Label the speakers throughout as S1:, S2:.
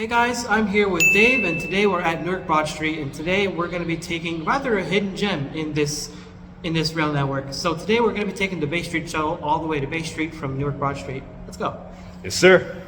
S1: Hey guys, I'm here with Dave, and today we're at Newark Broad Street, and today we're going to be taking rather a hidden gem in this rail network. So today we're going to be taking the Bay Street Shuttle all the way to Bay Street from Newark Broad Street. Let's go.
S2: Yes, sir.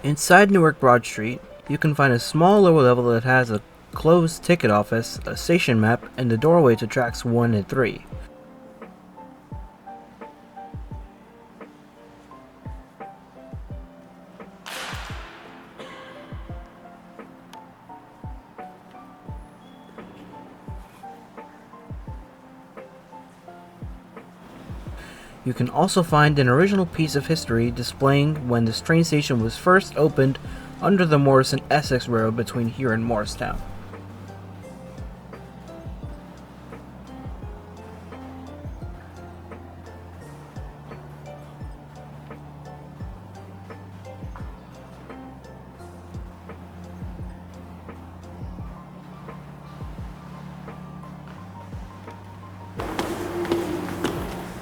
S3: Inside Newark Broad Street, you can find a small lower level that has a closed ticket office, a station map, and the doorway to tracks 1 and 3. You can also find an original piece of history displaying when this train station was first opened under the Morrison-Essex Railroad between here and Morristown.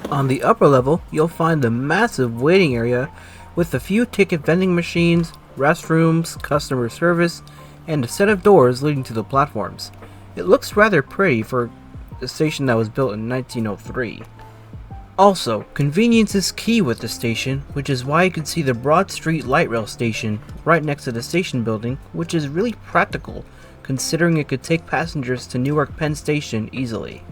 S3: On the upper level, you'll find the massive waiting area with a few ticket vending machines, restrooms, customer service, and a set of doors leading to the platforms. It looks rather pretty for a station that was built in 1903. Also, convenience is key with the station, which is why you can see the Broad Street Light Rail station right next to the station building, which is really practical considering it could take passengers to Newark Penn Station easily.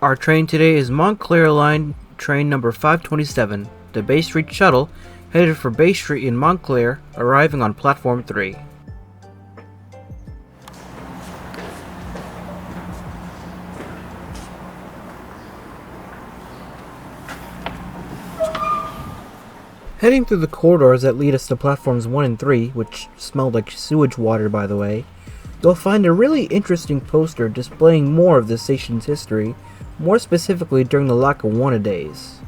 S3: Our train today is Montclair Line train number 527, the Bay Street Shuttle, headed for Bay Street in Montclair, arriving on platform 3. Heading through the corridors that lead us to platforms 1 and 3, which smelled like sewage water by the way, you'll find a really interesting poster displaying more of the station's history, more specifically during the Lackawanna days.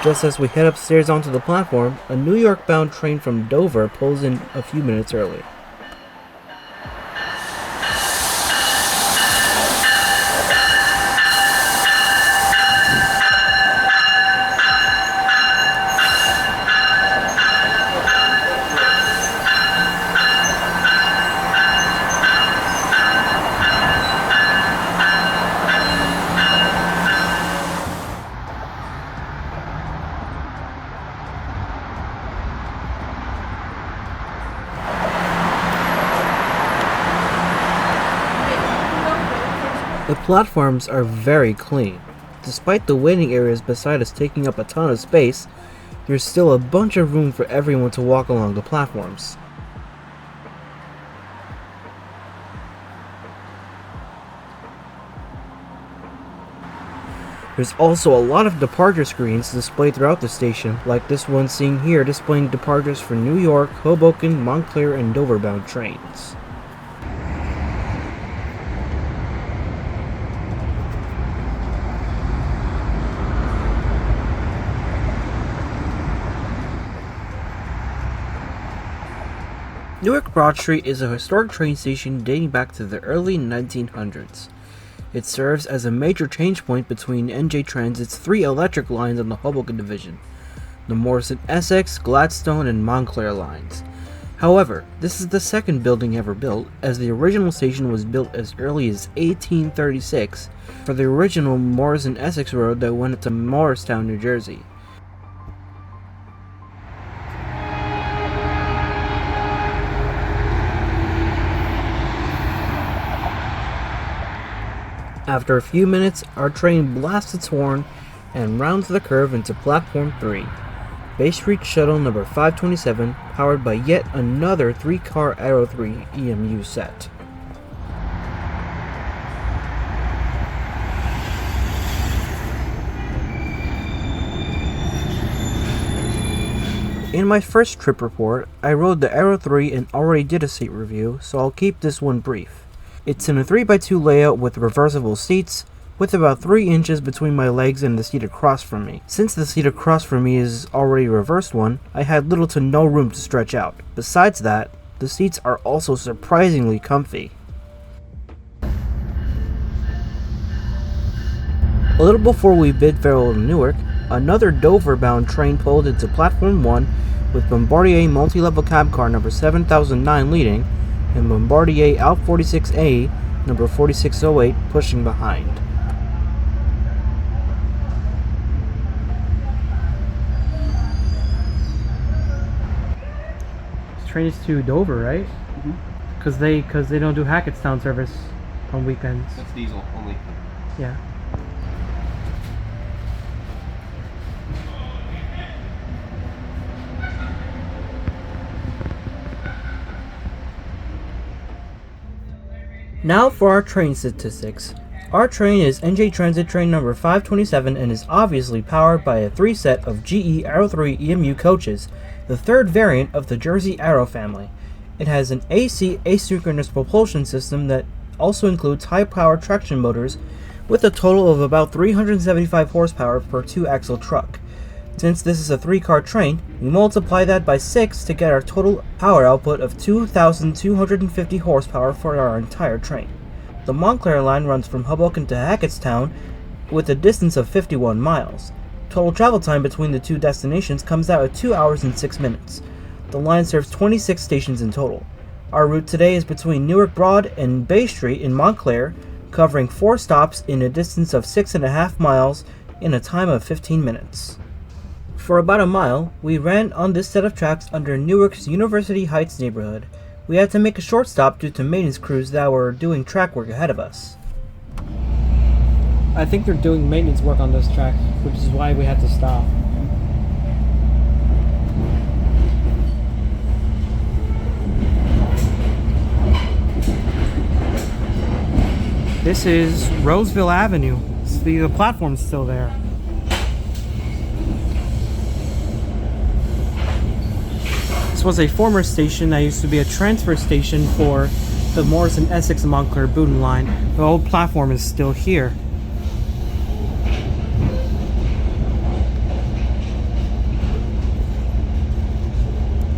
S3: Just as we head upstairs onto the platform, a New York-bound train from Dover pulls in a few minutes early. The platforms are very clean. Despite the waiting areas beside us taking up a ton of space, there's still a bunch of room for everyone to walk along the platforms. There's also a lot of departure screens displayed throughout the station, like this one seen here displaying departures for New York, Hoboken, Montclair, and Dover bound trains. Newark Broad Street is a historic train station dating back to the early 1900s. It serves as a major change point between NJ Transit's 3 electric lines on the Hoboken division, the Morrison-Essex, Gladstone, and Montclair lines. However, this is the second building ever built, as the original station was built as early as 1836 for the original Morrison-Essex road that went to Morristown, New Jersey. After a few minutes, our train blasts its horn and rounds the curve into platform 3, Bay Street Shuttle number 527, powered by yet another 3-car Aero 3 EMU set. In my first trip report, I rode the Aero 3 and already did a seat review, so I'll keep this one brief. It's in a 3x2 layout with reversible seats, with about 3 inches between my legs and the seat across from me. Since the seat across from me is already a reversed one, I had little to no room to stretch out. Besides that, the seats are also surprisingly comfy. A little before we bid farewell to Newark, another Dover-bound train pulled into Platform 1 with Bombardier multi-level cab car number 7009 leading and Bombardier Out 46A number 4608 pushing behind.
S1: This train is to Dover, right? Because they don't do Hackettstown service on weekends.
S2: That's diesel only.
S1: Yeah. Now for our train statistics. Our train is NJ Transit train number 527 and is obviously powered by a 3 set of GE Aero 3 EMU coaches, the third variant of the Jersey Aero family. It has an AC asynchronous propulsion system that also includes high-power traction motors with a total of about 375 horsepower per 2-axle truck. Since this is a 3-car train, we multiply that by 6 to get our total power output of 2,250 horsepower for our entire train. The Montclair line runs from Hoboken to Hackettstown with a distance of 51 miles. Total travel time between the two destinations comes out at 2 hours and 6 minutes. The line serves 26 stations in total. Our route today is between Newark Broad and Bay Street in Montclair, covering 4 stops in a distance of 6.5 miles in a time of 15 minutes. For about a mile, we ran on this set of tracks under Newark's University Heights neighborhood. We had to make a short stop due to maintenance crews that were doing track work ahead of us. I think they're doing maintenance work on this track, which is why we had to stop. This is Roseville Avenue. The platform's still there. This was a former station that used to be a transfer station for the Morrison Essex and Montclair Booten line. The old platform is still here.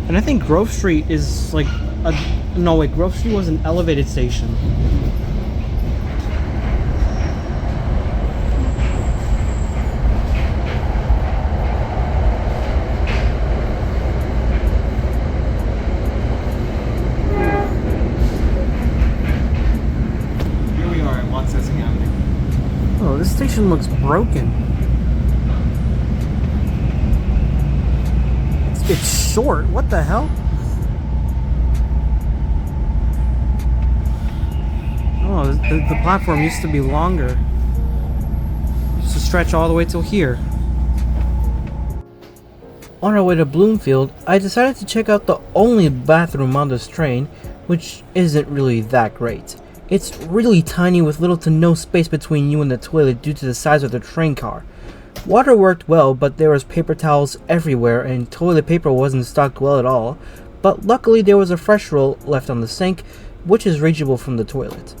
S1: And I think Grove Street is like no wait, Grove Street was an elevated station.
S2: Watsessing Ave.
S1: Oh, this station looks broken. It's short. What the hell? Oh, the platform used to be longer. It used to stretch all the way till here.
S3: On our way to Bloomfield, I decided to check out the only bathroom on this train, which isn't really that great. It's really tiny with little to no space between you and the toilet due to the size of the train car. Water worked well, but there was paper towels everywhere and toilet paper wasn't stocked well at all, but luckily there was a fresh roll left on the sink, which is reachable from the toilet.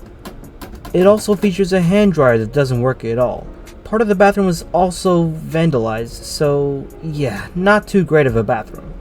S3: It also features a hand dryer that doesn't work at all. Part of the bathroom was also vandalized, so yeah, not too great of a bathroom.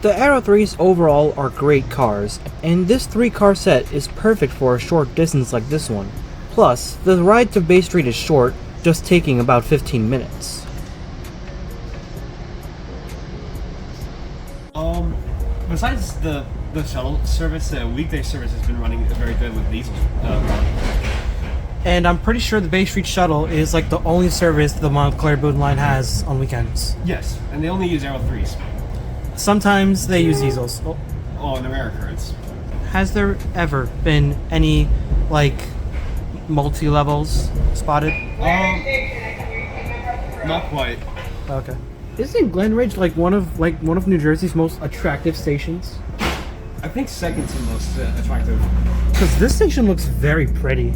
S3: The Aero 3s overall are great cars, and this 3-car set is perfect for a short distance like this one. Plus, the ride to Bay Street is short, just taking about 15 minutes.
S2: Besides the shuttle service, the weekday service has been running very good with diesel.
S1: And I'm pretty sure the Bay Street Shuttle is like the only service the Montclair Booten line has on weekends.
S2: Yes, and they only use Aero 3s.
S1: Sometimes they use diesels.
S2: Oh, in America, it's...
S1: Has there ever been any, like, multi-levels spotted?
S2: Not quite.
S1: Okay. Isn't Glen Ridge like one of New Jersey's most attractive stations?
S2: I think second to most attractive.
S1: Because this station looks very pretty.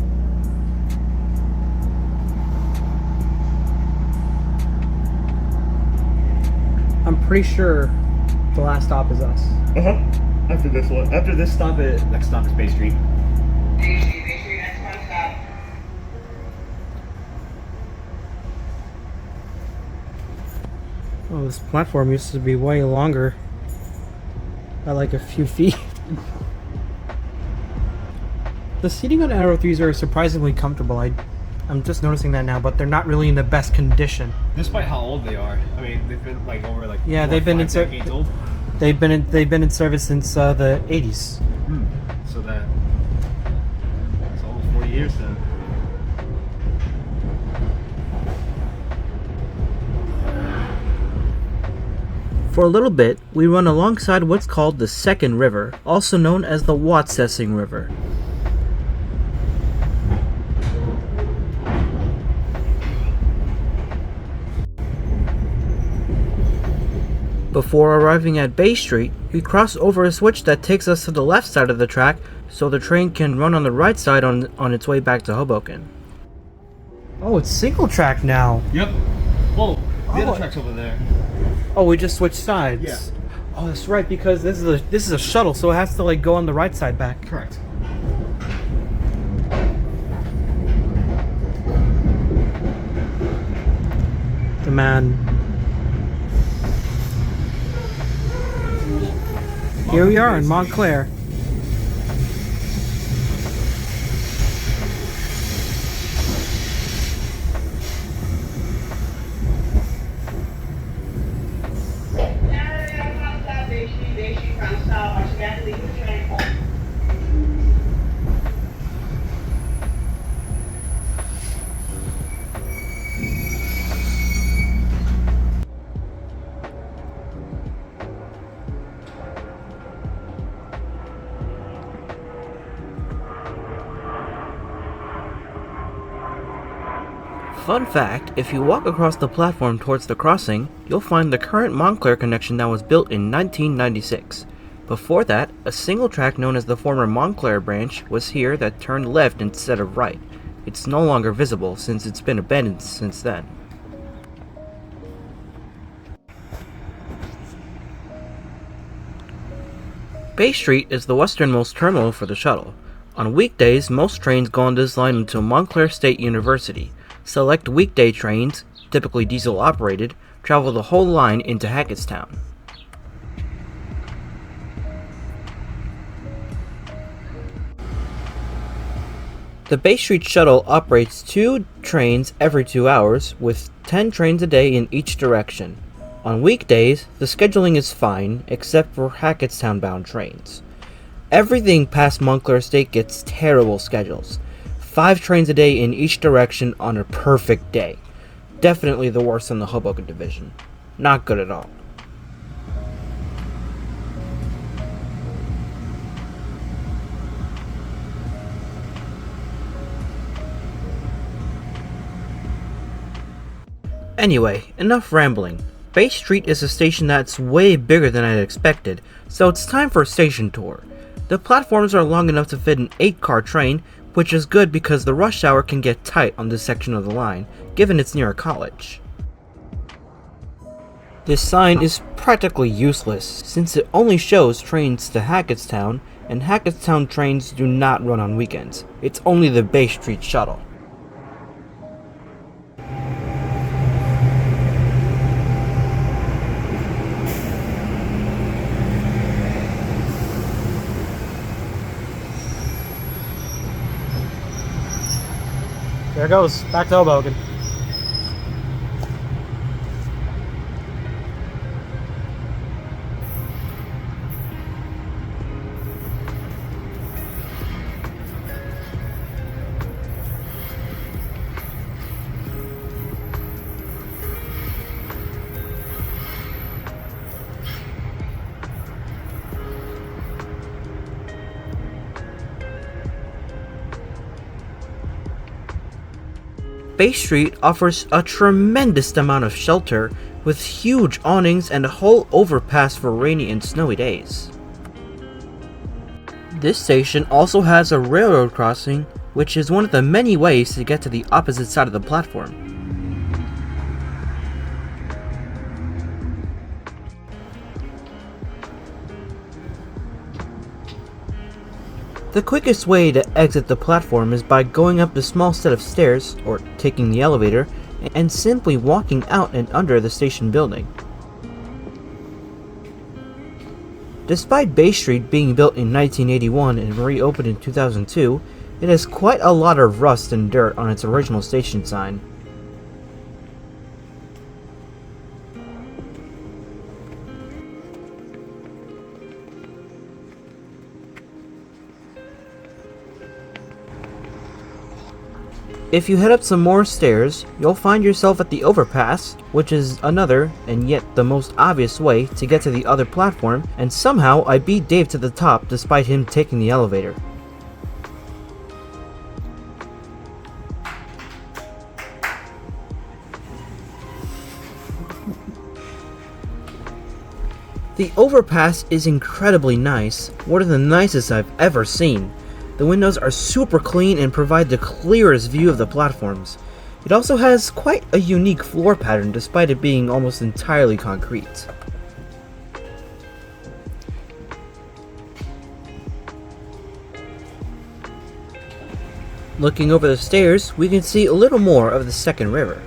S3: pretty sure the last stop is us.
S2: After this one. After this stop, next stop is Bay Street.
S4: Bay Street, next one stop.
S3: Oh, this platform used to be way longer. By like a few feet. The seating on Arrow 3s are surprisingly comfortable. I'm just noticing that now, but they're not really in the best condition.
S2: Despite how old they are. I mean, they've been like over like
S3: Yeah,
S2: 4
S3: they've been in
S2: decades old.
S3: They've been in service since the 80s.
S2: So that's almost 40 years then.
S3: For a little bit, we run alongside what's called the Second River, also known as the Watsessing River. Before arriving at Bay Street, we cross over a switch that takes us to the left side of the track so the train can run on the right side on its way back to Hoboken. Oh, it's single track now.
S2: Yep. Whoa, the other track's over there.
S3: Oh, we just switched sides.
S2: Yeah.
S3: Oh, that's right, because this is a shuttle, so it has to like go on the right side back.
S2: Correct.
S3: The man. Here we are in Montclair.
S4: Bay Street, front stop. Once you got to leave the train.
S3: Fun fact, if you walk across the platform towards the crossing, you'll find the current Montclair connection that was built in 1996. Before that, a single track known as the former Montclair branch was here that turned left instead of right. It's no longer visible since it's been abandoned since then. Bay Street is the westernmost terminal for the shuttle. On weekdays, most trains go on this line until Montclair State University. Select weekday trains, typically diesel operated, travel the whole line into Hackettstown. The Bay Street Shuttle operates 2 trains every 2 hours, with 10 trains a day in each direction. On weekdays, the scheduling is fine, except for Hackettstown-bound trains. Everything past Montclair State gets terrible schedules. 5 trains a day in each direction on a perfect day. Definitely the worst in the Hoboken division. Not good at all. Anyway, enough rambling. Bay Street is a station that's way bigger than I'd expected, so it's time for a station tour. The platforms are long enough to fit an 8-car train, which is good because the rush hour can get tight on this section of the line, given it's near a college. This sign is practically useless, since it only shows trains to Hackettstown, and Hackettstown trains do not run on weekends. It's only the Bay Street Shuttle. There it goes, back to Hoboken. Bay Street offers a tremendous amount of shelter, with huge awnings and a whole overpass for rainy and snowy days. This station also has a railroad crossing, which is one of the many ways to get to the opposite side of the platform. The quickest way to exit the platform is by going up the small set of stairs, or taking the elevator, and simply walking out and under the station building. Despite Bay Street being built in 1981 and reopened in 2002, it has quite a lot of rust and dirt on its original station sign. If you head up some more stairs, you'll find yourself at the overpass, which is another, and yet the most obvious way to get to the other platform, and somehow I beat Dave to the top despite him taking the elevator. The overpass is incredibly nice, one of the nicest I've ever seen. The windows are super clean and provide the clearest view of the platforms. It also has quite a unique floor pattern despite it being almost entirely concrete. Looking over the stairs, we can see a little more of the second river.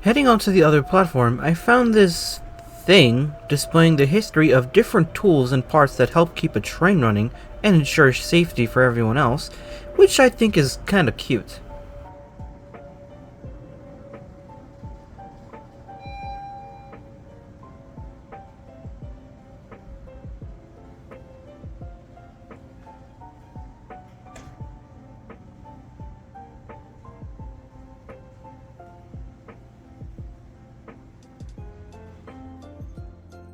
S3: Heading onto the other platform, I found this thing displaying the history of different tools and parts that help keep a train running and ensure safety for everyone else, which I think is kinda cute.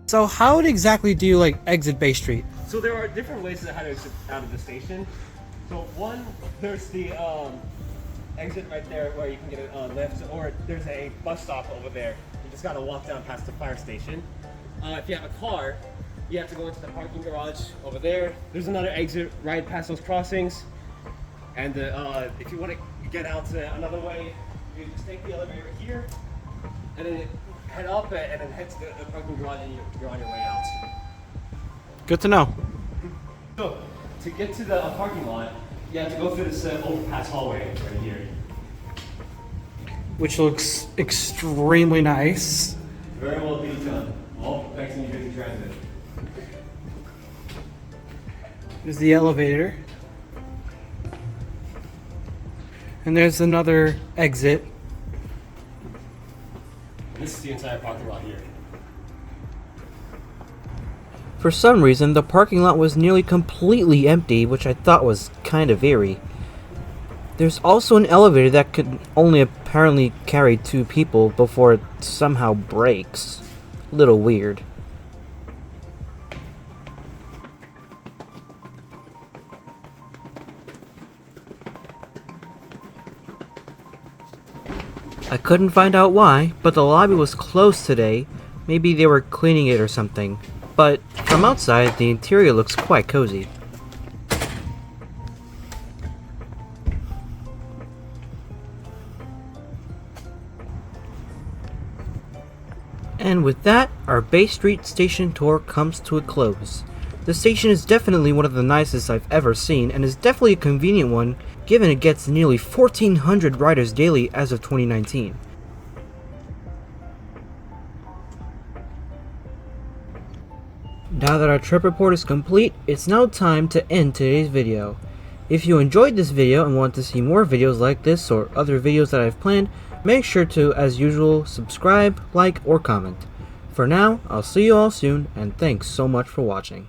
S1: So how exactly do you exit Bay Street?
S2: So there are different ways to how to exit out of the station. So one, there's the exit right there where you can get a lift, or there's a bus stop over there. You just gotta walk down past the fire station. If you have a car, you have to go into the parking garage over there. There's another exit right past those crossings. And if you want to get out another way, you just take the elevator here, and then head up and then head to the parking garage, and you're on your way out.
S1: Good to know.
S2: So, to get to the parking lot, you have to go through this overpass hallway right here.
S1: Which looks extremely nice.
S2: Very well detailed. All thanks to New Jersey Transit.
S1: There's the elevator. And there's another exit.
S2: And this is the entire parking lot here.
S3: For some reason, the parking lot was nearly completely empty, which I thought was kind of eerie. There's also an elevator that could only apparently carry 2 people before it somehow breaks. Little weird. I couldn't find out why, but the lobby was closed today. Maybe they were cleaning it or something. But from outside, the interior looks quite cozy. And with that, our Bay Street station tour comes to a close. The station is definitely one of the nicest I've ever seen, and is definitely a convenient one, given it gets nearly 1,400 riders daily as of 2019. Now that our trip report is complete, it's now time to end today's video. If you enjoyed this video and want to see more videos like this or other videos that I've planned, make sure to, as usual, subscribe, like, or comment. For now, I'll see you all soon, and thanks so much for watching.